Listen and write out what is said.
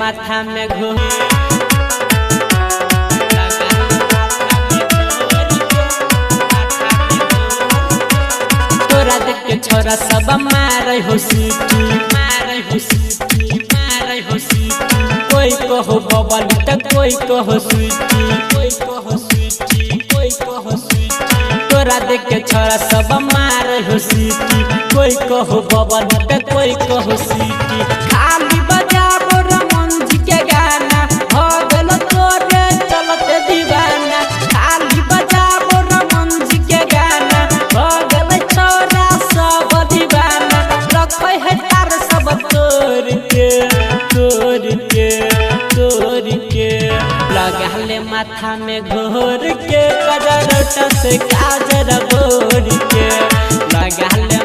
माथा में घोर तोरा देख के छोरा सब मारे हो सीटी मारे हो सीटी मारे हो सीटी कोई कहो बबल त कोई कहो स्वीटी कोई कहो स्वीटी कोई कहो स्वीटी तोरा देख के छोरा सब मारे हो सीटी कोई कहो बबल त कोई कहो स्वीटी खाली बजाबो रमन जी के गाना हो गेल तोरे चलते दीवाना खाली बजाबो रमन जी के गाना हो गेल छोरा सब दीवाना रखै है तार सब तोड़ के तोड़ के तोड़ के लगा ले माथा में घोर के कजर से काजर बोर के लगा ले